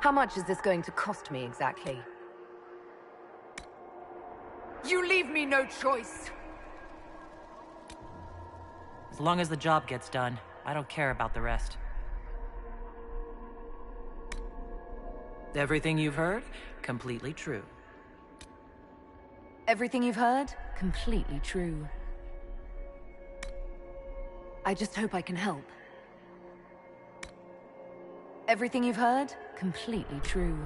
How much is this going to cost me exactly? You leave me no choice. As long as the job gets done, I don't care about the rest. Everything you've heard, completely true. Everything you've heard? Completely true. I just hope I can help. Everything you've heard? Completely true.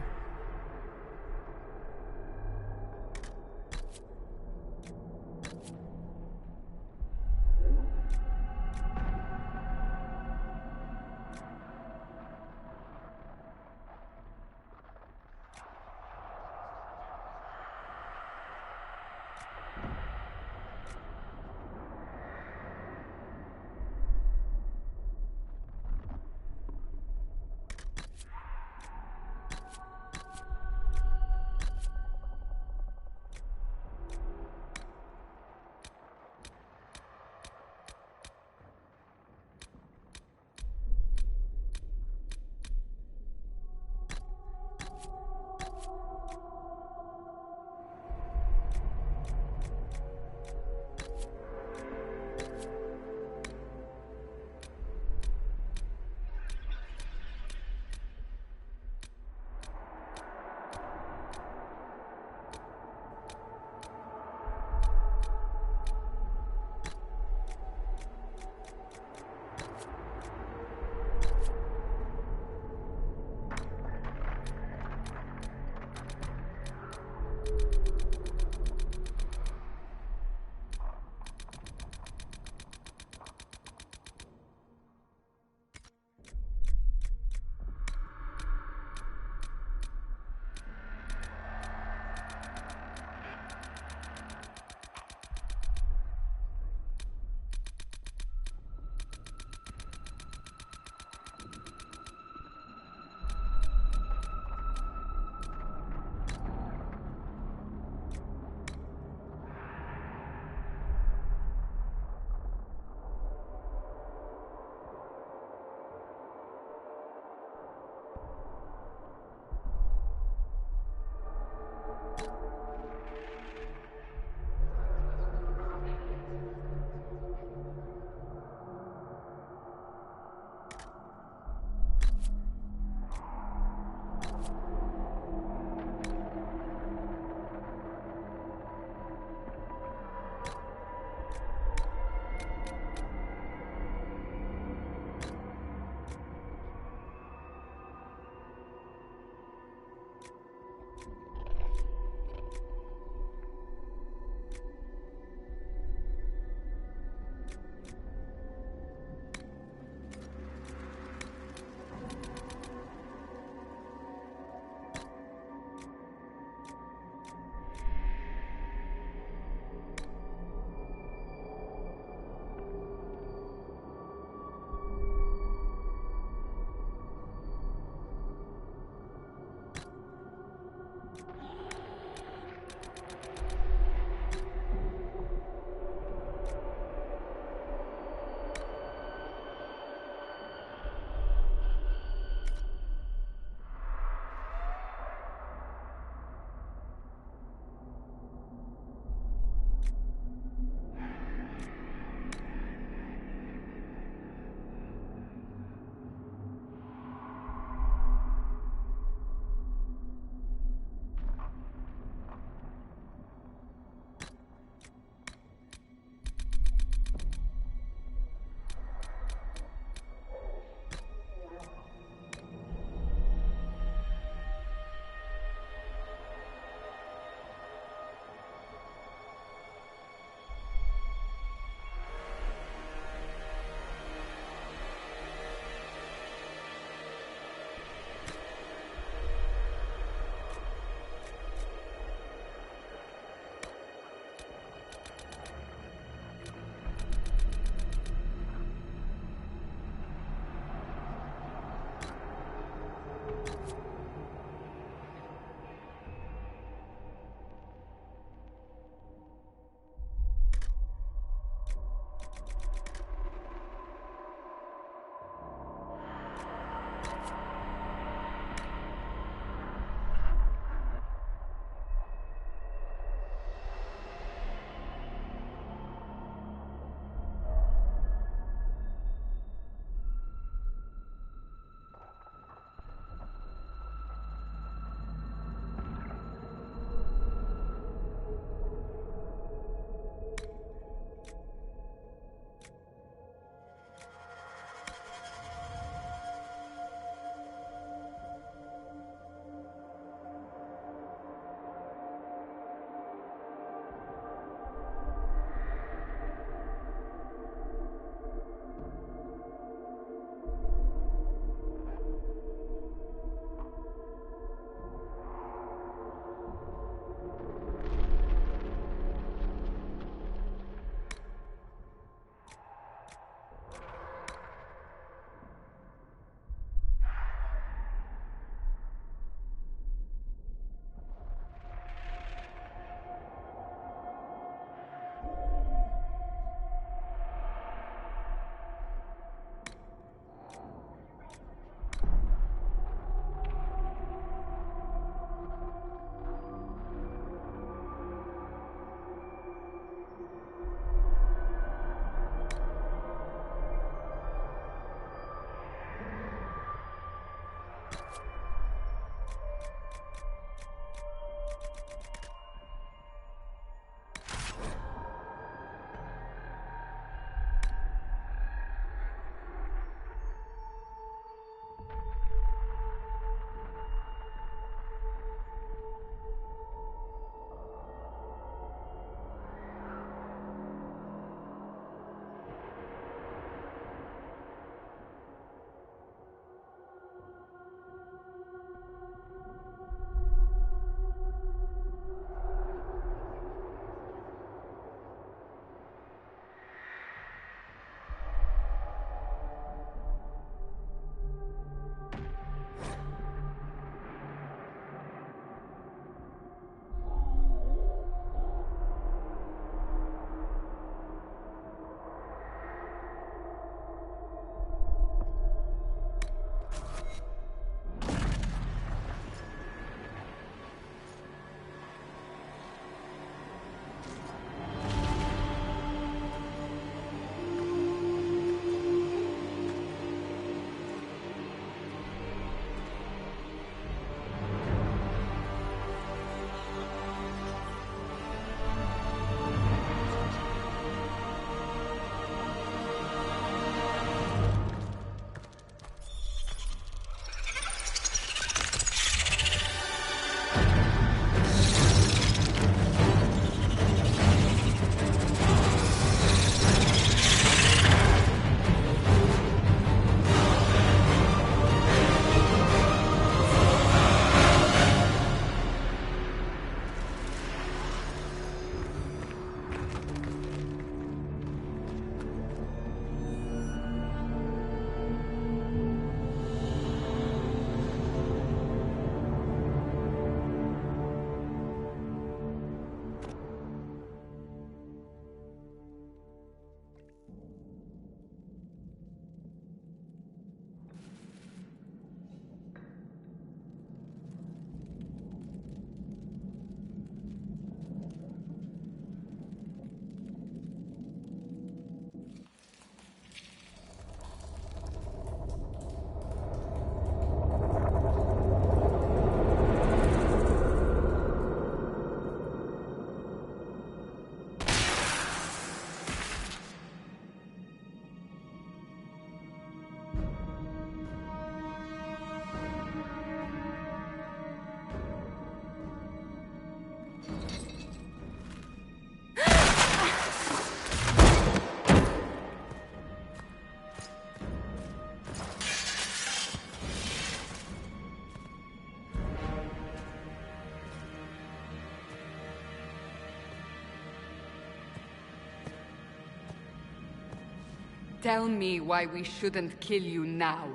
Tell me why we shouldn't kill you now.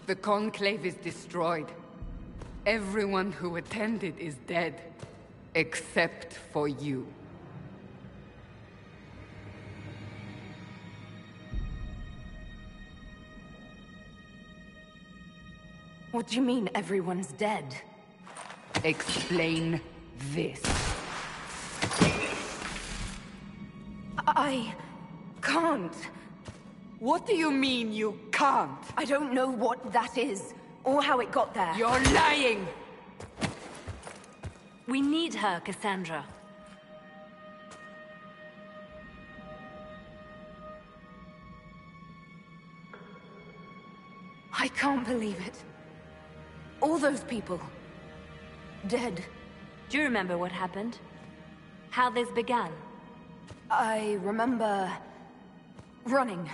The Conclave is destroyed. Everyone who attended is dead. Except for you. What do you mean everyone's dead? Explain this. I can't. What do you mean you can't? I don't know what that is, or how it got there. You're lying! We need her, Cassandra. I can't believe it. All those people. Dead. Do you remember what happened? How this began? I remember... running.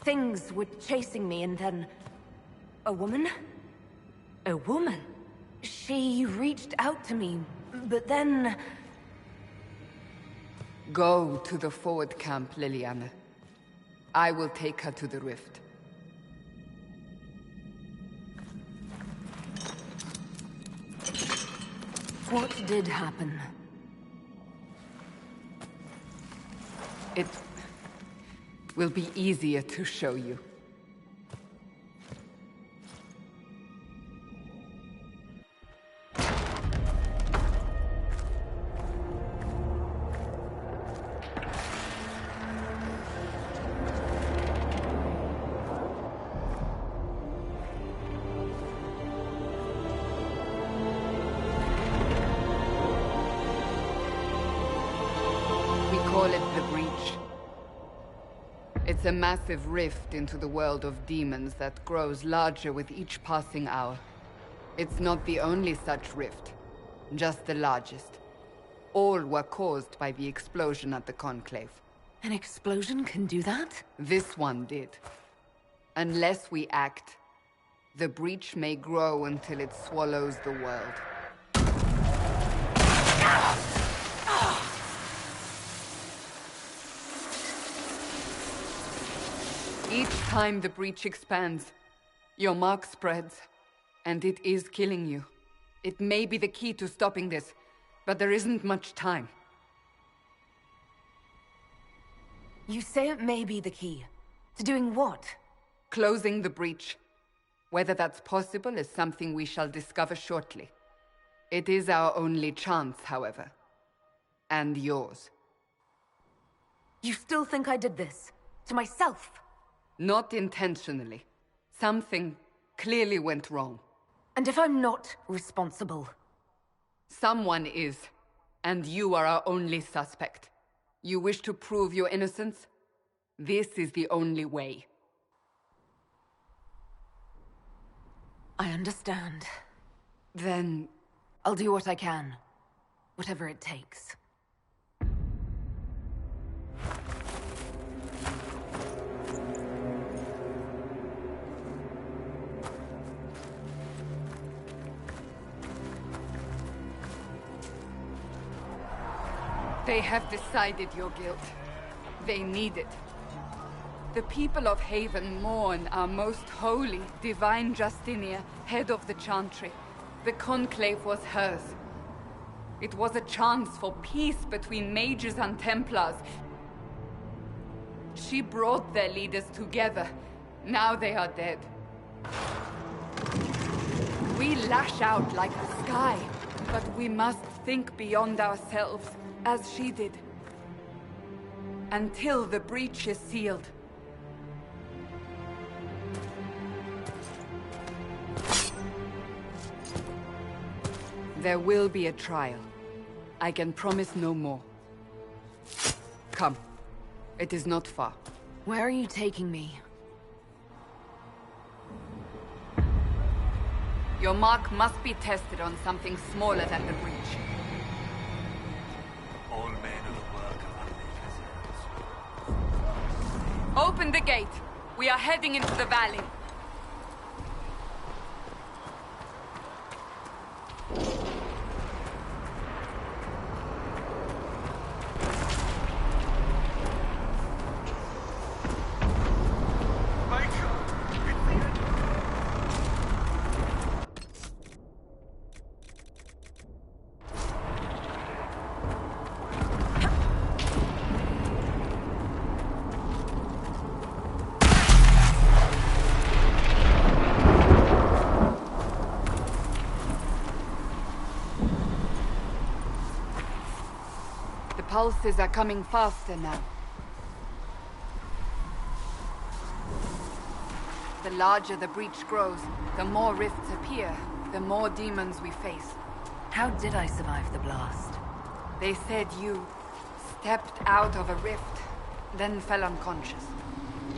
Things were chasing me and then... a woman? A woman? She reached out to me, but then... Go to the forward camp, Liliana. I will take her to the rift. What did happen? It will be easier to show you. Call it the Breach. It's a massive rift into the world of demons that grows larger with each passing hour. It's not the only such rift, just the largest. All were caused by the explosion at the Conclave. An explosion can do that? This one did. Unless we act, the Breach may grow until it swallows the world. Each time the Breach expands, your mark spreads, and it is killing you. It may be the key to stopping this, but there isn't much time. You say it may be the key. To doing what? Closing the Breach. Whether that's possible is something we shall discover shortly. It is our only chance, however. And yours. You still think I did this? To myself? Not intentionally. Something clearly went wrong. And if I'm not responsible? Someone is, and you are our only suspect. You wish to prove your innocence? This is the only way. I understand. Then... I'll do what I can. Whatever it takes. They have decided your guilt. They need it. The people of Haven mourn our most holy, divine Justinia, head of the Chantry. The Conclave was hers. It was a chance for peace between mages and Templars. She brought their leaders together. Now they are dead. We lash out like the sky, but we must think beyond ourselves, as she did. Until the breach is sealed. There will be a trial. I can promise no more. Come. It is not far. Where are you taking me? Your mark must be tested on something smaller than the breach. All men of the work are unleashed. Open the gate. We are heading into the valley. pulses are coming faster now. The larger the breach grows, the more rifts appear, the more demons we face. How did I survive the blast? They said you stepped out of a rift, then fell unconscious.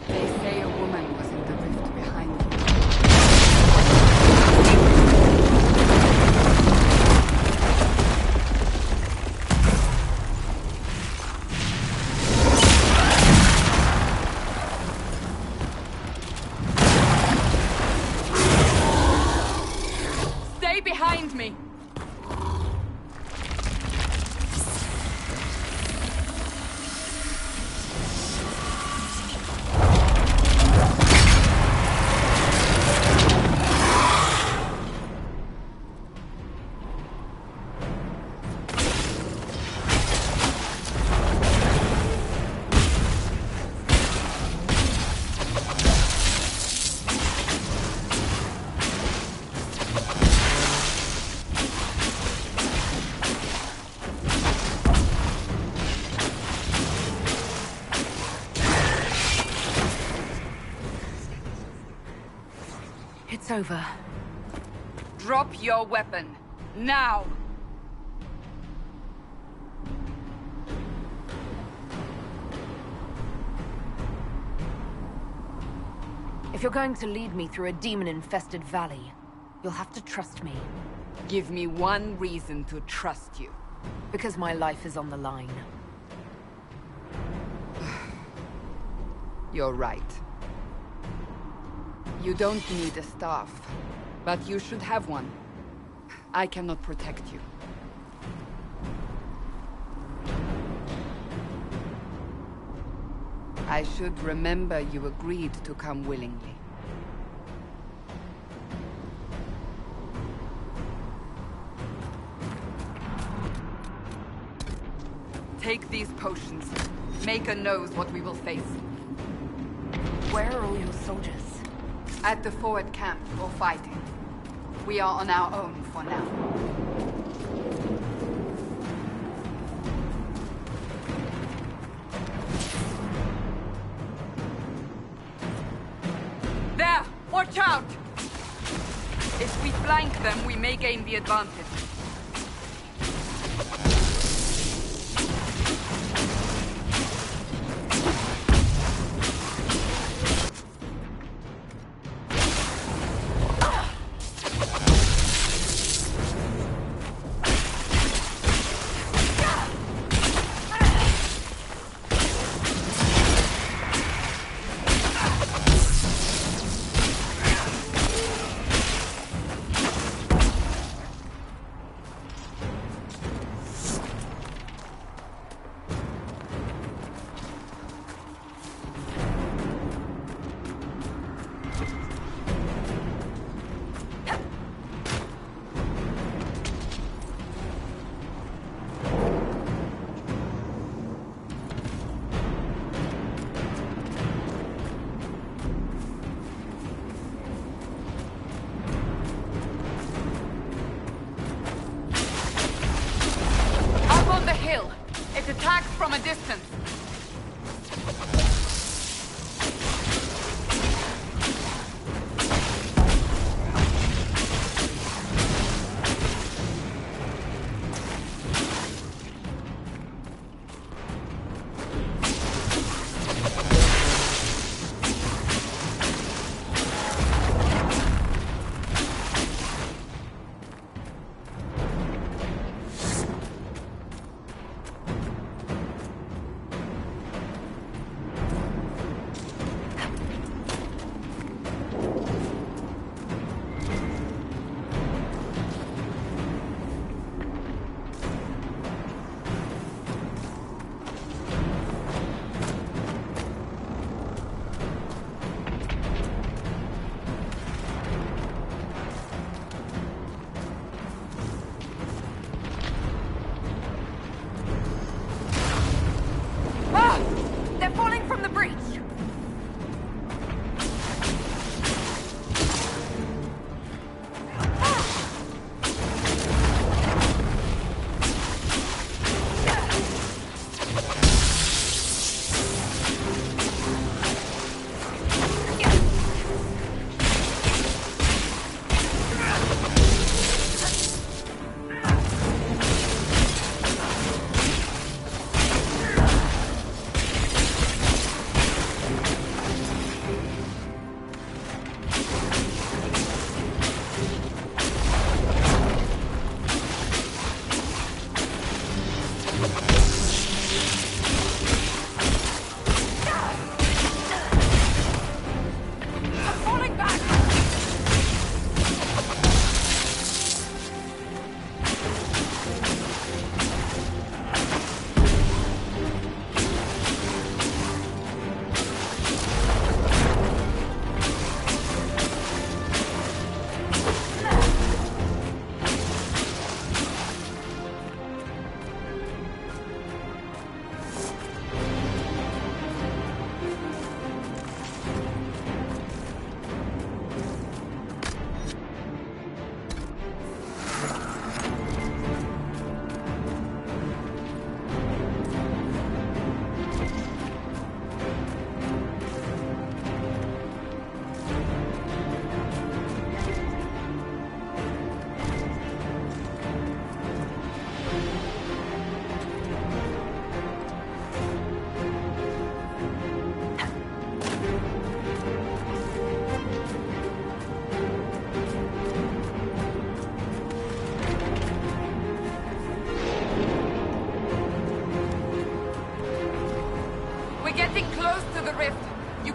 They say a woman was in the rift behind you. Stay behind me! It's over. Drop your weapon. Now! If you're going to lead me through a demon-infested valley, you'll have to trust me. Give me one reason to trust you. Because my life is on the line. You're right. You don't need a staff, but you should have one. I cannot protect you. I should remember you agreed to come willingly. Take these potions. Maker knows what we will face. Where are all your soldiers? At the forward camp, or fighting. We are on our own for now. There! Watch out! If we flank them, we may gain the advantage. It attacks from a distance.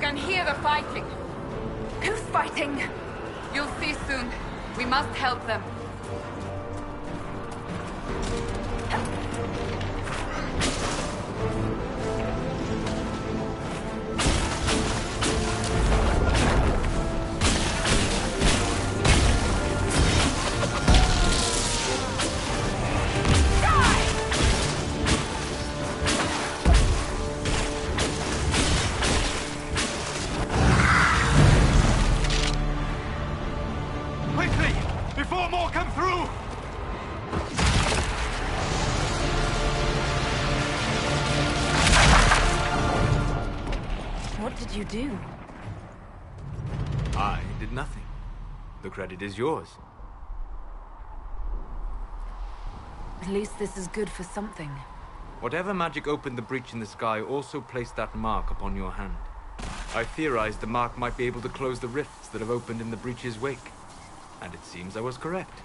can hear the fighting. Who's fighting? You'll see soon. We must help them. Quickly! Before more come through! What did you do? I did nothing. The credit is yours. At least this is good for something. Whatever magic opened the breach in the sky also placed that mark upon your hand. I theorized the mark might be able to close the rifts that have opened in the breach's wake. And it seems I was correct.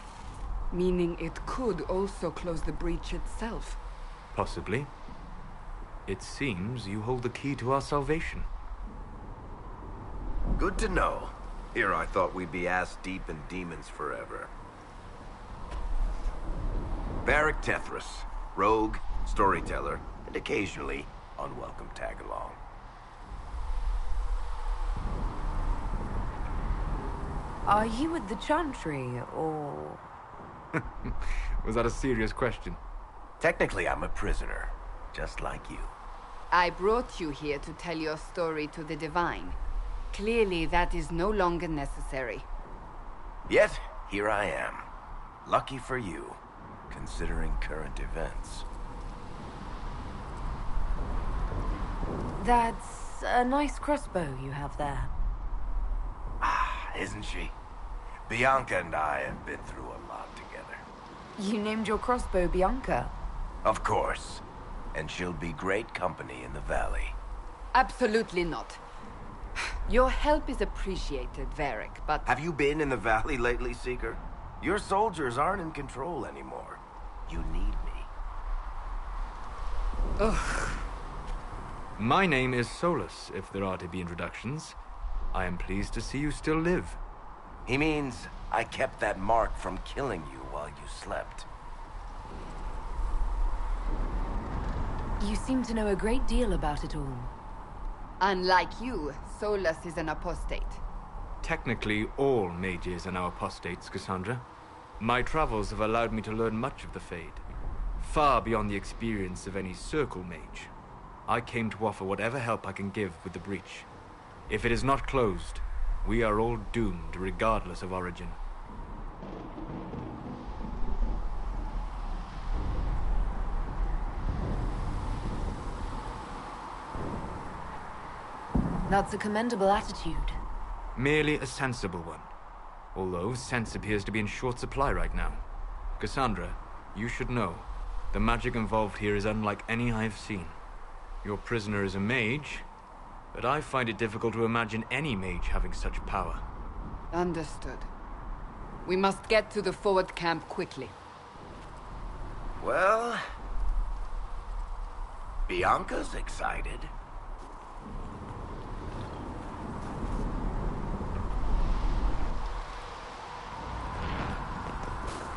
Meaning it could also close the breach itself. Possibly. It seems you hold the key to our salvation. Good to know. Here I thought we'd be ass-deep in demons forever. Varric Tethras, rogue, storyteller, and occasionally unwelcome tag-along. Are you at the Chantry, or...? Was that a serious question? Technically, I'm a prisoner, just like you. I brought you here to tell your story to the Divine. Clearly, that is no longer necessary. Yet, here I am. Lucky for you, considering current events. That's a nice crossbow you have there. Isn't she? Bianca and I have been through a lot together. You named your crossbow Bianca. Of course. And she'll be great company in the valley. Absolutely not. Your help is appreciated, Varric, but... Have you been in the valley lately, Seeker? Your soldiers aren't in control anymore. You need me. Ugh. My name is Solus, if there are to be introductions. I am pleased to see you still live. He means I kept that mark from killing you while you slept. You seem to know a great deal about it all. Unlike you, Solus is an apostate. Technically, all mages are now apostates, Cassandra. My travels have allowed me to learn much of the Fade. Far beyond the experience of any circle mage. I came to offer whatever help I can give with the breach. If it is not closed, we are all doomed regardless of origin. That's a commendable attitude. Merely a sensible one. Although sense appears to be in short supply right now. Cassandra, you should know. The magic involved here is unlike any I've seen. Your prisoner is a mage, but I find it difficult to imagine any mage having such power. Understood. We must get to the forward camp quickly. Well... Bianca's excited.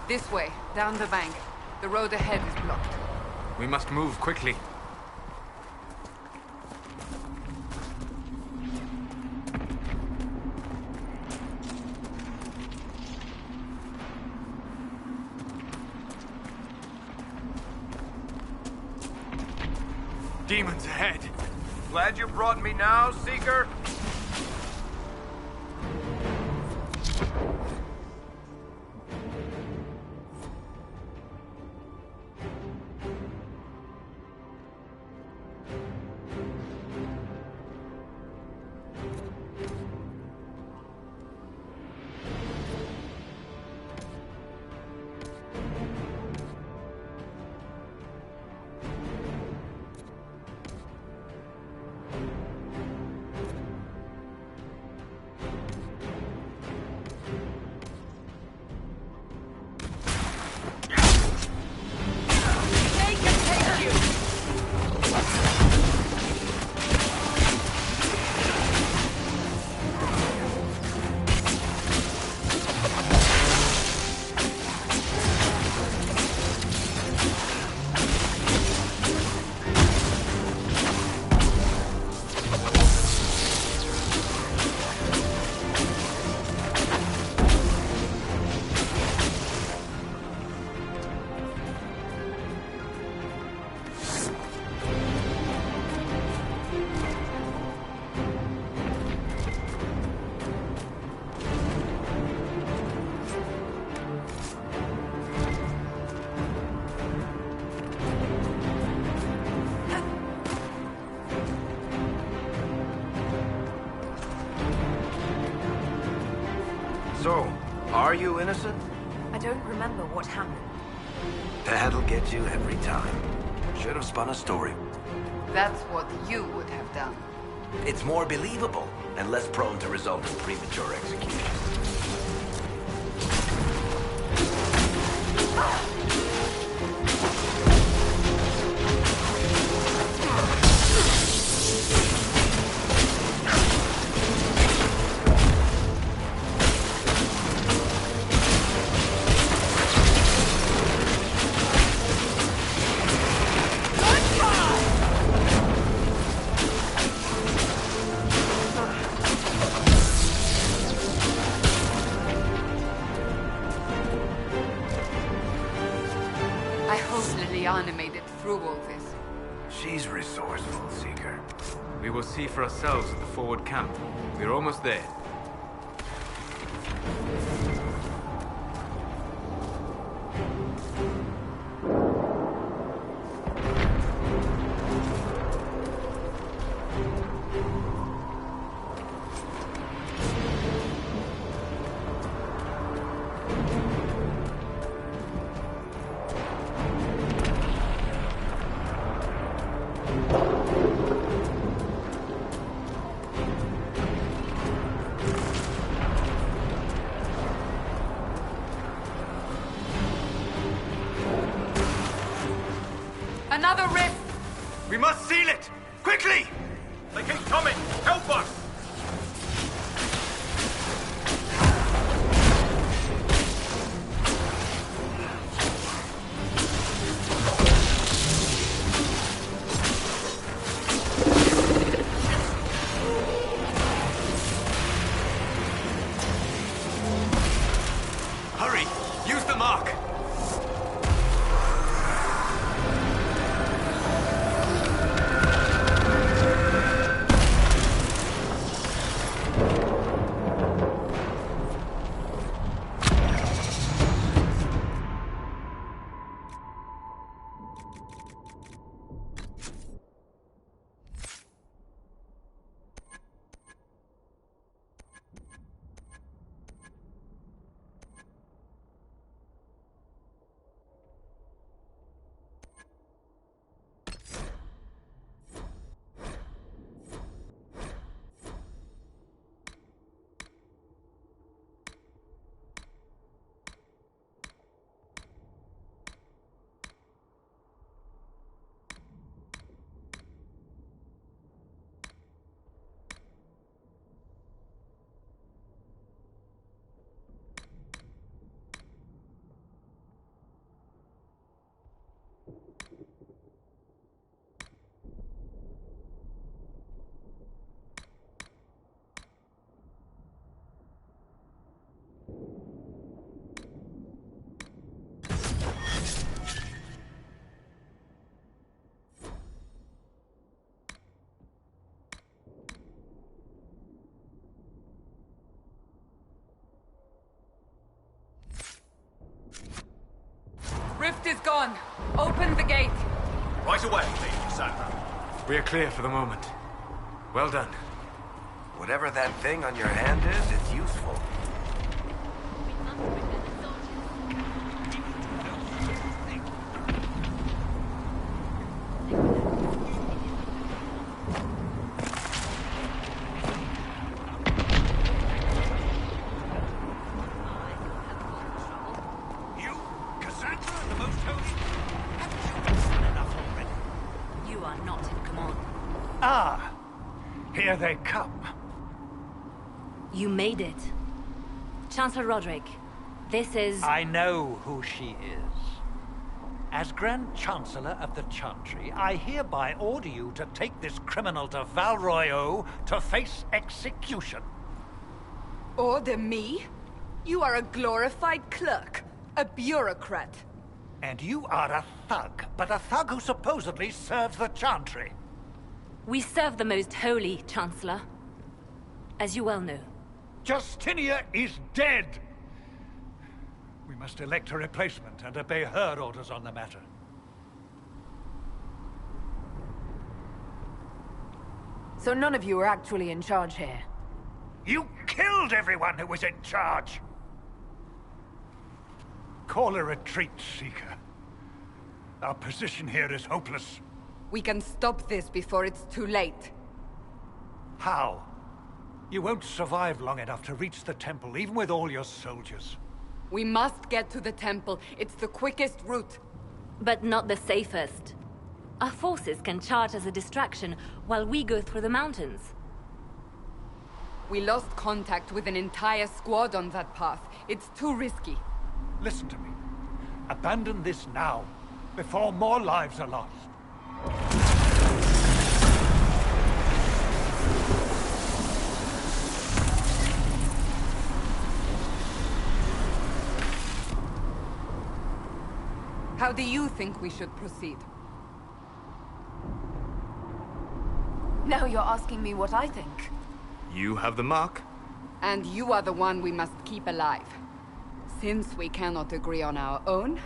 This way, down the bank. The road ahead is blocked. We must move quickly. Demons ahead. Glad you brought me now, Seeker? So, are you innocent? I don't remember what happened. That'll get you every time. Should have spun a story. That's what you would have done. It's more believable, and less prone to result in premature execution. I hope Liliana made it through all this. She's resourceful, Seeker. We will see for ourselves at the forward camp. We're almost there. Another rift! We must seal it! Quickly! They keep coming! Help us! Hurry! Use the mark! Rift is gone. Open the gate. Right away, Lady Sandra. We are clear for the moment. Well done. Whatever that thing on your hand is, it's useful. You, Cassandra, the Most Holy? Haven't you done enough already? You are not in command. Ah, here they come. You made it. Chancellor Roderick, this is... I know who she is. As Grand Chancellor of the Chantry, I hereby order you to take this criminal to Val Royeaux to face execution. Order me? You are a glorified clerk. A bureaucrat. And you are a thug, but a thug who supposedly serves the Chantry. We serve the Most Holy, Chancellor. As you well know. Justinia is dead! We must elect a replacement and obey her orders on the matter. So none of you are actually in charge here? You killed everyone who was in charge! Call a retreat, Seeker. Our position here is hopeless. We can stop this before it's too late. How? You won't survive long enough to reach the temple, even with all your soldiers. We must get to the temple. It's the quickest route. But not the safest. Our forces can charge as a distraction while we go through the mountains. We lost contact with an entire squad on that path. It's too risky. Listen to me. Abandon this now, before more lives are lost. How do you think we should proceed? Now you're asking me what I think. You have the mark. And you are the one we must keep alive. Since we cannot agree on our own...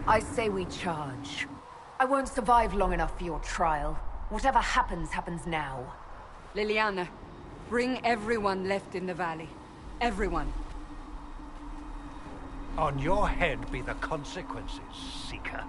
I say we charge. I won't survive long enough for your trial. Whatever happens, happens now. Liliana, bring everyone left in the valley. Everyone. On your head be the consequences, Seeker.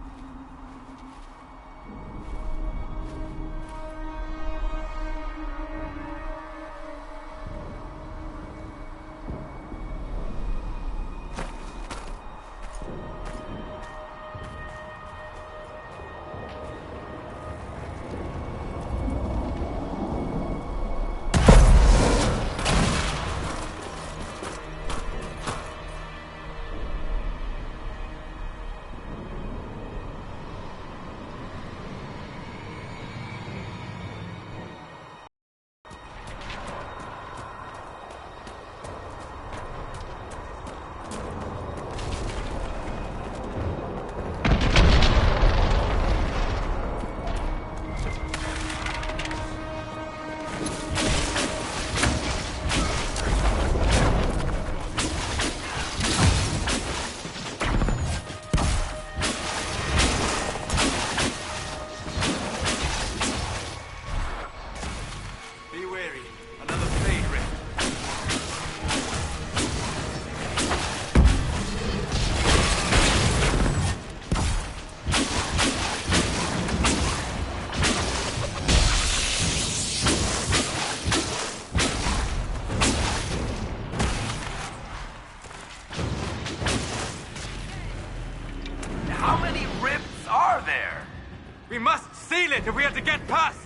We must seal it if we are to get past!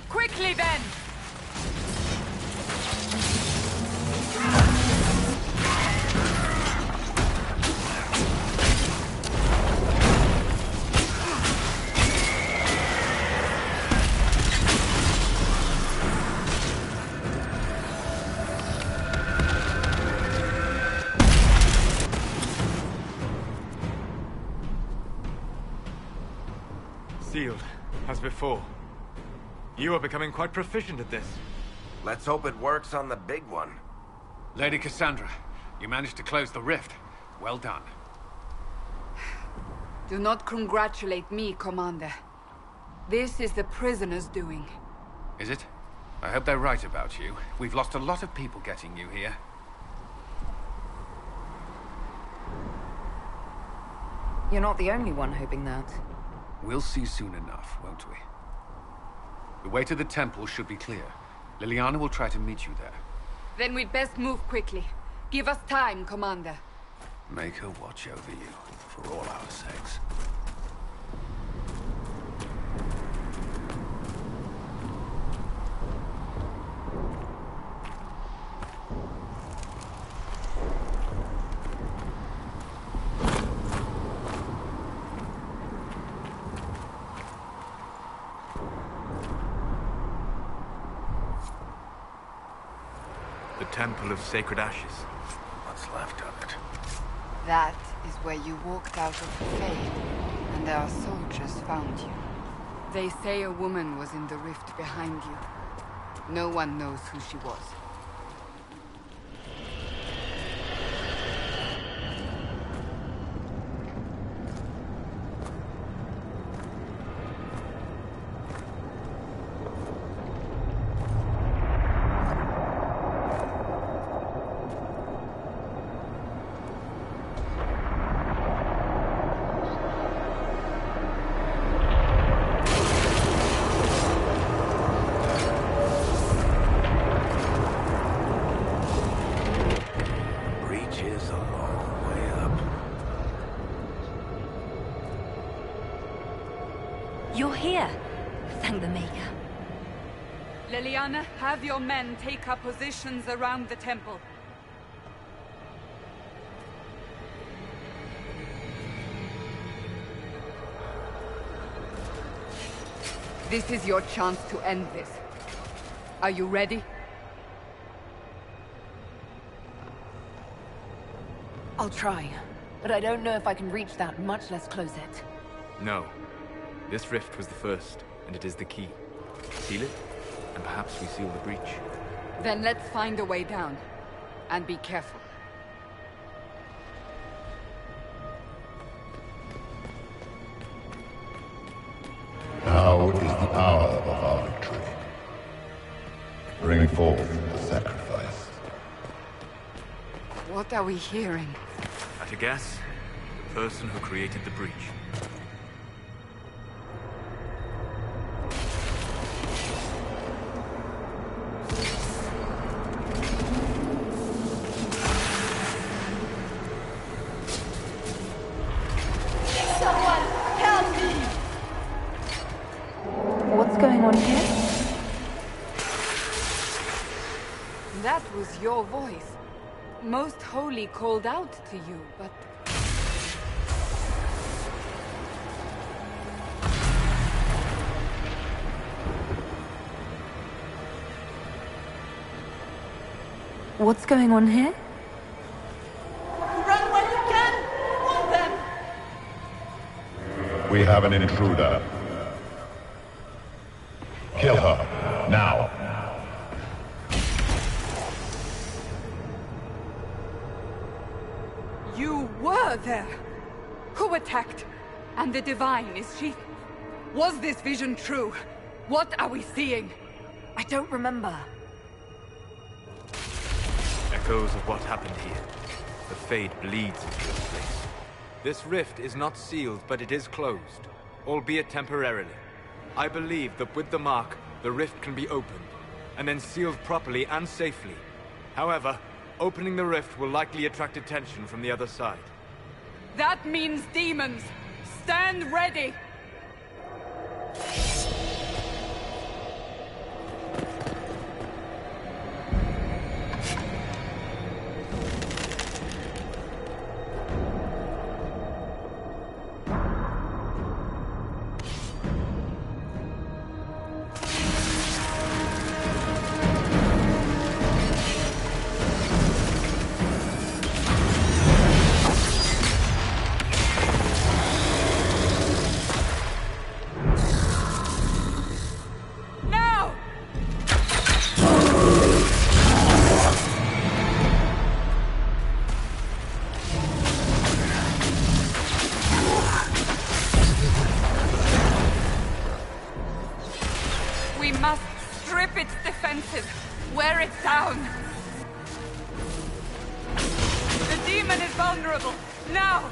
Quickly then! Sealed, as before. You are becoming quite proficient at this. Let's hope it works on the big one. Lady Cassandra, you managed to close the rift. Well done. Do not congratulate me, Commander. This is the prisoners' doing. Is it? I hope they're right about you. We've lost a lot of people getting you here. You're not the only one hoping that. We'll see soon enough, won't we? The way to the temple should be clear. Liliana will try to meet you there. Then we'd best move quickly. Give us time, Commander. Make her watch over you, for all our sakes. The Temple of Sacred Ashes. What's left of it? That is where you walked out of the Fade, and our soldiers found you. They say a woman was in the rift behind you. No one knows who she was. here. Thank the Maker. Leliana, have your men take up positions around the temple. This is your chance to end this. Are you ready? I'll try, but I don't know if I can reach that, much less close it. No. This rift was the first, and it is the key. Seal it, and perhaps we seal the breach. Then let's find a way down. And be careful. Now is the hour of our victory. Bring forth the sacrifice. What are we hearing? At a guess, the person who created the breach. What's going on here? That was your voice. Most Holy called out to you, but... What's going on here? Run when you can! Want them! We have an intruder. Kill her, now. You were there! Who attacked? And the Divine, is she... Was this vision true? What are we seeing? I don't remember. Echoes of what happened here. The Fade bleeds into this place. This rift is not sealed, but it is closed, albeit temporarily. I believe that with the mark, the rift can be opened, and then sealed properly and safely. However, opening the rift will likely attract attention from the other side. That means demons! Stand ready! We must strip its defenses, wear it down. The demon is vulnerable, now!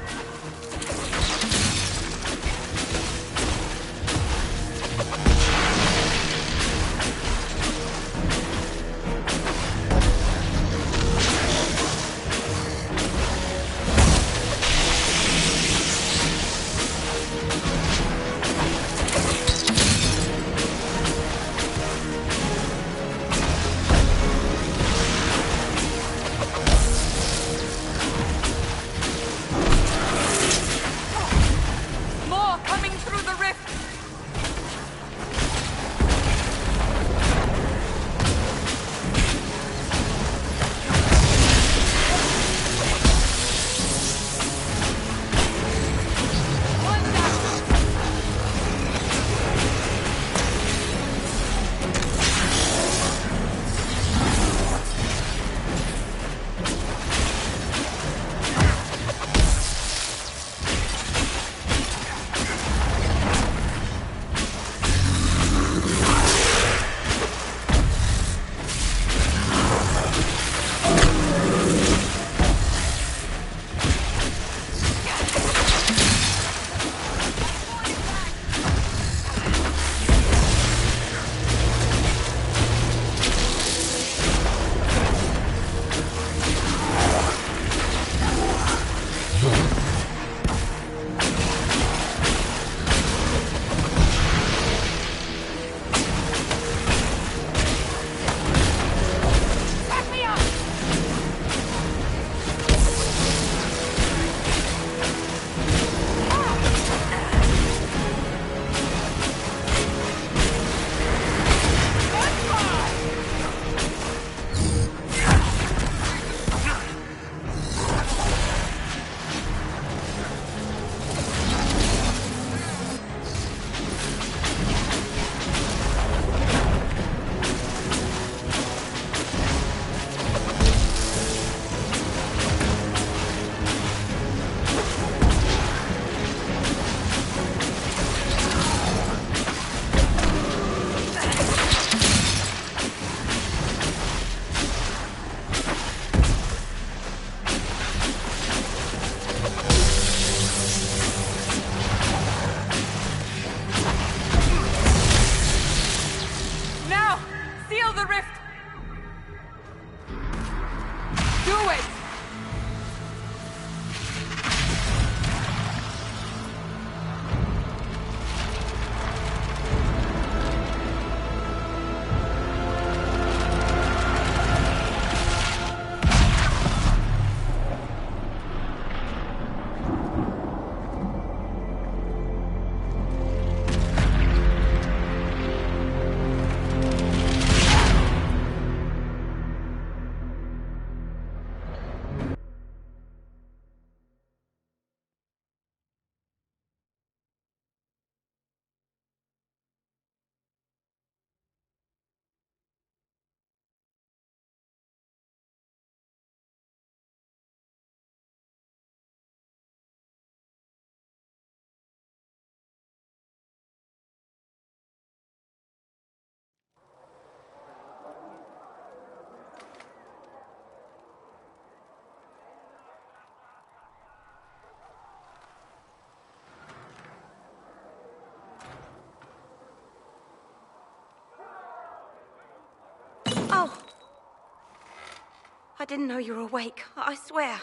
I didn't know you were awake, I swear.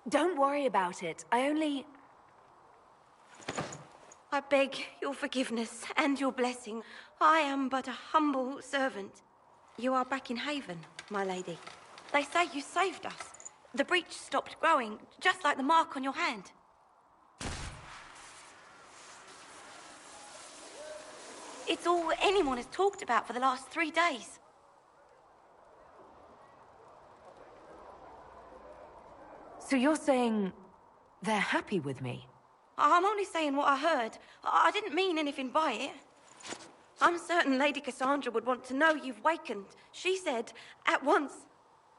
Don't worry about it. I beg your forgiveness and your blessing. I am but a humble servant. You are back in Haven, my lady. They say you saved us. The breach stopped growing, just like the mark on your hand. It's all anyone has talked about for the last 3 days. So you're saying they're happy with me? I'm only saying what I heard. I didn't mean anything by it. I'm certain Lady Cassandra would want to know you've wakened. She said, at once.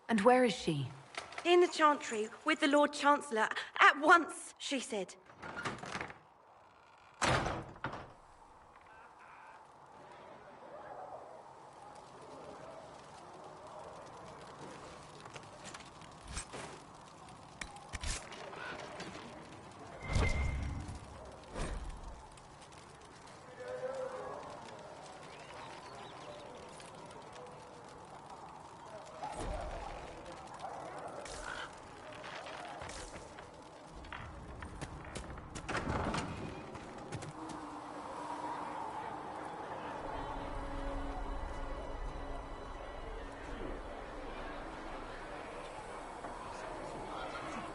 And where is she? In the Chantry, with the Lord Chancellor. At once, she said.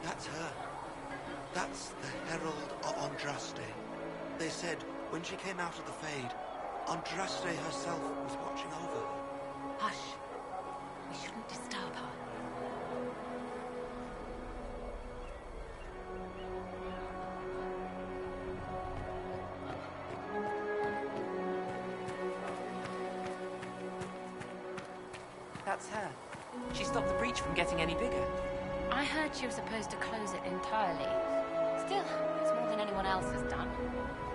That's her. That's the Herald of Andraste. They said when she came out of the Fade, Andraste herself was watching over her. Hush. We shouldn't disturb her. That's her. She stopped the breach from getting any bigger. I heard she was supposed to close it entirely. Still, it's more than anyone else has done.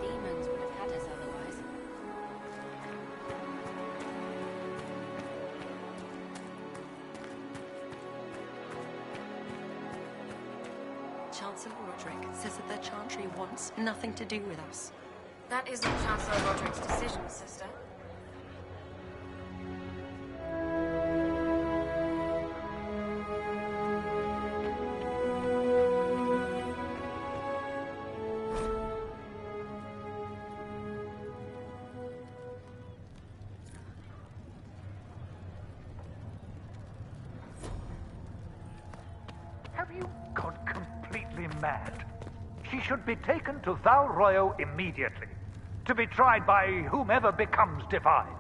Demons would have had us otherwise. Chancellor Roderick says that the Chantry wants nothing to do with us. That isn't Chancellor Roderick's decision, sister. Have you gone completely mad? She should be taken to Val Royo immediately, to be tried by whomever becomes divine.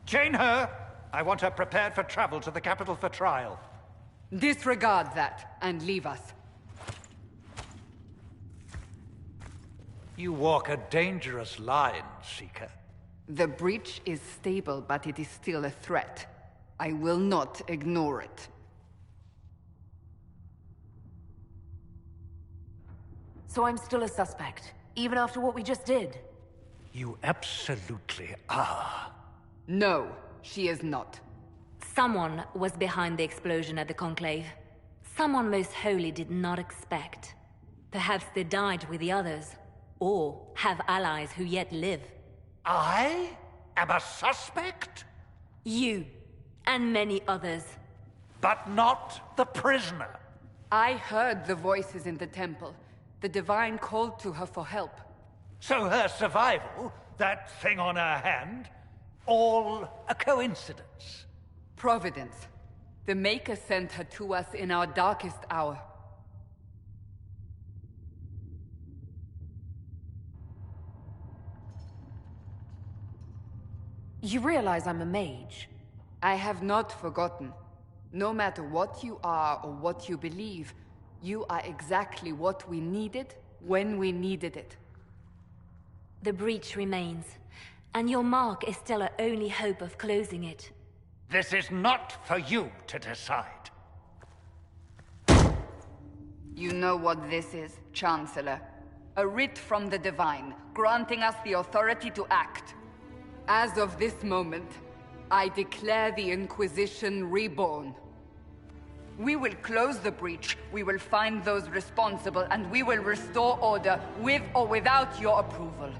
Chain her! I want her prepared for travel to the capital for trial. Disregard that, and leave us. You walk a dangerous line, Seeker. The breach is stable, but it is still a threat. I will not ignore it. So I'm still a suspect, even after what we just did? You absolutely are. No, she is not. Someone was behind the explosion at the Conclave. Someone most holy did not expect. Perhaps they died with the others, or have allies who yet live. I am a suspect? You, and many others. But not the prisoner. I heard the voices in the temple. The Divine called to her for help. So her survival, that thing on her hand, all a coincidence? Providence. The Maker sent her to us in our darkest hour. You realize I'm a mage? I have not forgotten. No matter what you are or what you believe, you are exactly what we needed when we needed it. The breach remains, and your mark is still our only hope of closing it. This is not for you to decide. You know what this is, Chancellor. A writ from the Divine, granting us the authority to act. As of this moment, I declare the Inquisition reborn. We will close the breach, we will find those responsible, and we will restore order with or without your approval.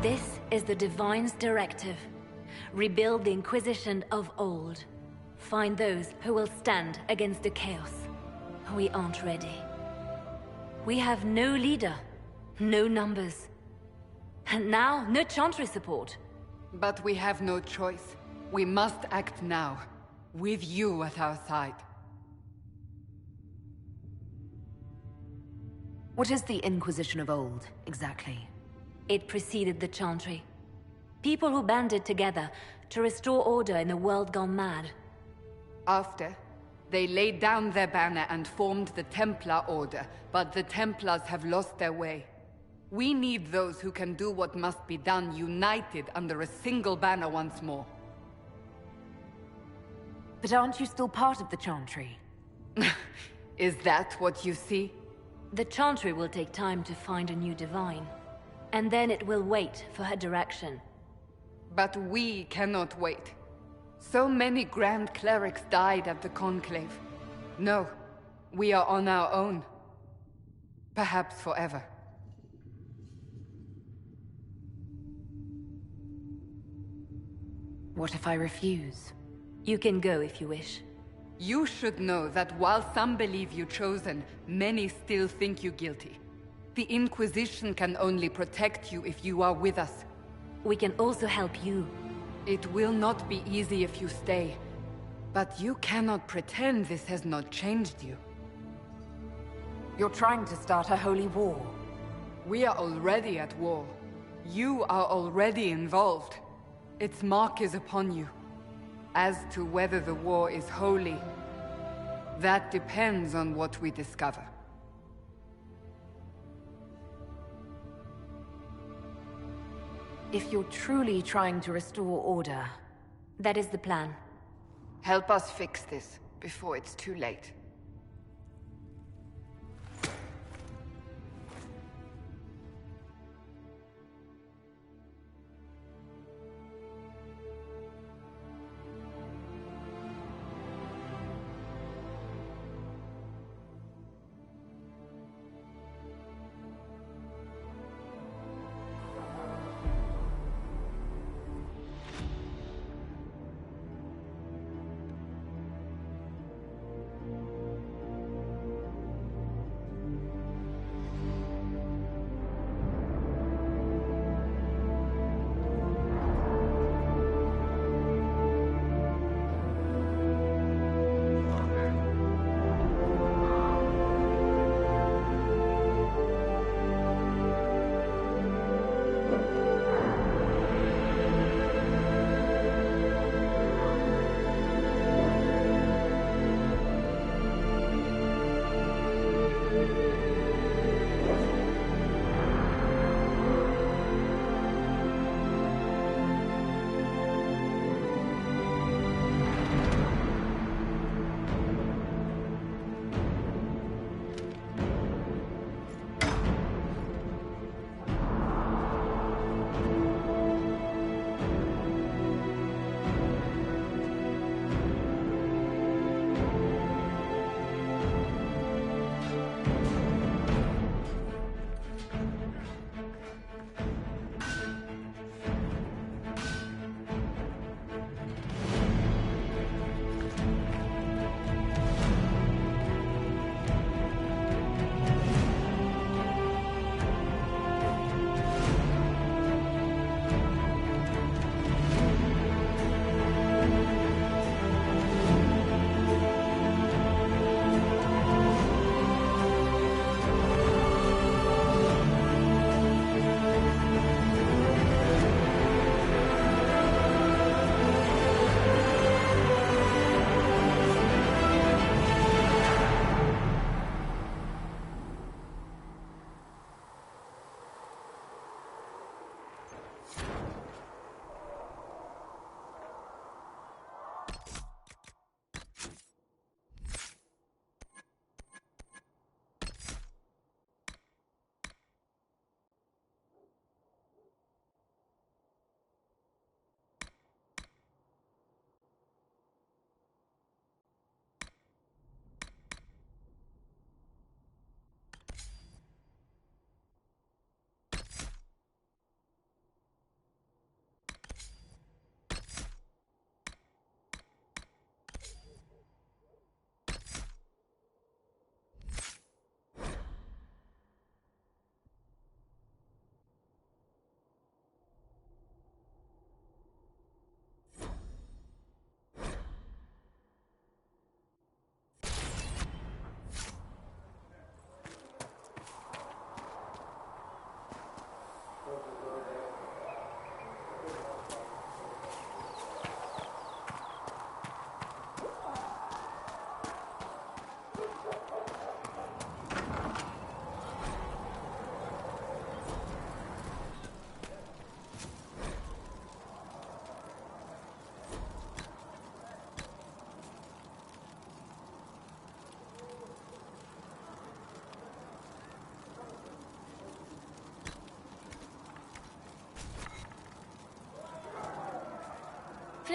This is the Divine's directive. Rebuild the Inquisition of old. Find those who will stand against the chaos. We aren't ready. We have no leader, no numbers. And now, no Chantry support. But we have no choice. We must act now, with you at our side. What is the Inquisition of old, exactly? It preceded the Chantry. People who banded together to restore order in a world gone mad. After, they laid down their banner and formed the Templar Order, but the Templars have lost their way. We need those who can do what must be done, united under a single banner once more. But aren't you still part of the Chantry? Is that what you see? The Chantry will take time to find a new Divine. And then it will wait for her direction. But we cannot wait. So many Grand Clerics died at the Conclave. No, we are on our own. Perhaps forever. What if I refuse? You can go if you wish. You should know that while some believe you chosen, many still think you guilty. The Inquisition can only protect you if you are with us. We can also help you. It will not be easy if you stay. But you cannot pretend this has not changed you. You're trying to start a holy war. We are already at war. You are already involved. Its mark is upon you. As to whether the war is holy, that depends on what we discover. If you're truly trying to restore order... That is the plan. Help us fix this, before it's too late.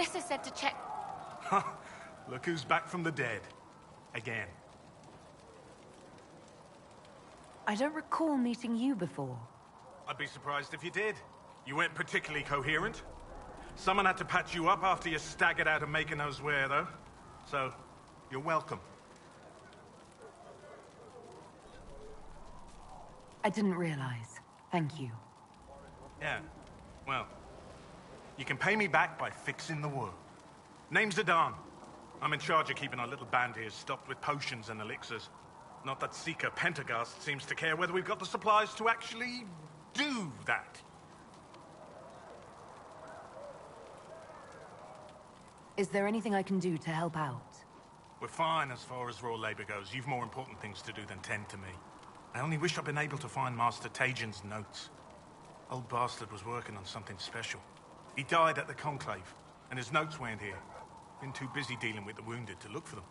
Melissa said to check... Look who's back from the dead. Again. I don't recall meeting you before. I'd be surprised if you did. You weren't particularly coherent. Someone had to patch you up after you staggered out of making those wear, though. So, you're welcome. I didn't realize. Thank you. Yeah. Well, you can pay me back by fixing the world. Name's Adan. I'm in charge of keeping our little band here stocked with potions and elixirs. Not that Seeker Pentagast seems to care whether we've got the supplies to actually do that. Is there anything I can do to help out? We're fine as far as raw labor goes. You've more important things to do than tend to me. I only wish I'd been able to find Master Tajin's notes. Old bastard was working on something special. He died at the Conclave, and his notes weren't here. Been too busy dealing with the wounded to look for them.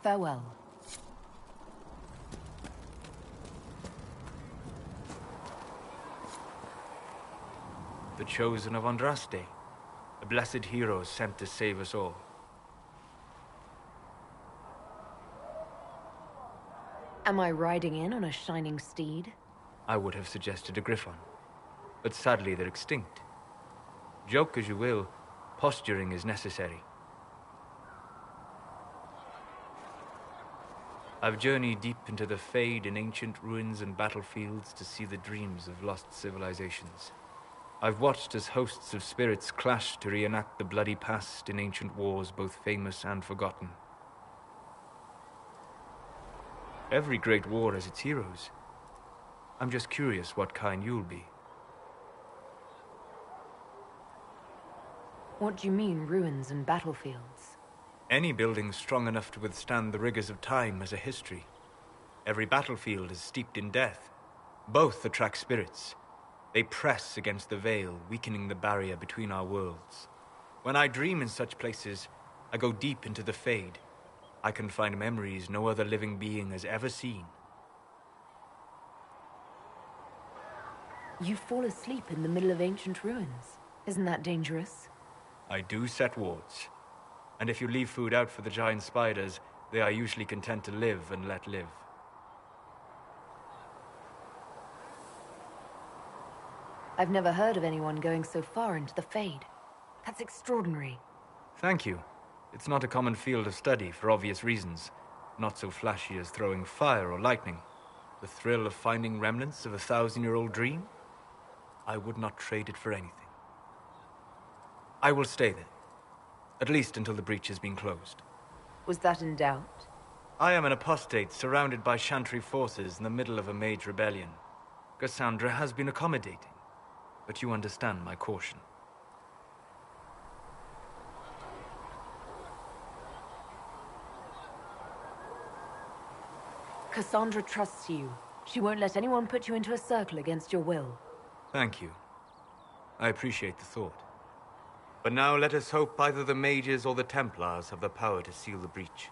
Farewell. The chosen of Andraste, a blessed hero sent to save us all. Am I riding in on a shining steed? I would have suggested a griffon, but sadly they're extinct. Joke as you will, posturing is necessary. I've journeyed deep into the Fade in ancient ruins and battlefields to see the dreams of lost civilizations. I've watched as hosts of spirits clash to reenact the bloody past in ancient wars both famous and forgotten. Every great war has its heroes. I'm just curious what kind you'll be. What do you mean, ruins and battlefields? Any building strong enough to withstand the rigors of time has a history. Every battlefield is steeped in death. Both attract spirits. They press against the veil, weakening the barrier between our worlds. When I dream in such places, I go deep into the Fade. I can find memories no other living being has ever seen. You fall asleep in the middle of ancient ruins. Isn't that dangerous? I do set wards. And if you leave food out for the giant spiders, they are usually content to live and let live. I've never heard of anyone going so far into the Fade. That's extraordinary. Thank you. It's not a common field of study for obvious reasons. Not so flashy as throwing fire or lightning. The thrill of finding remnants of a 1,000-year-old dream? I would not trade it for anything. I will stay there. At least until the breach has been closed. Was that in doubt? I am an apostate surrounded by Chantry forces in the middle of a mage rebellion. Cassandra has been accommodating, but you understand my caution. Cassandra trusts you. She won't let anyone put you into a circle against your will. Thank you. I appreciate the thought. But now let us hope either the mages or the Templars have the power to seal the breach.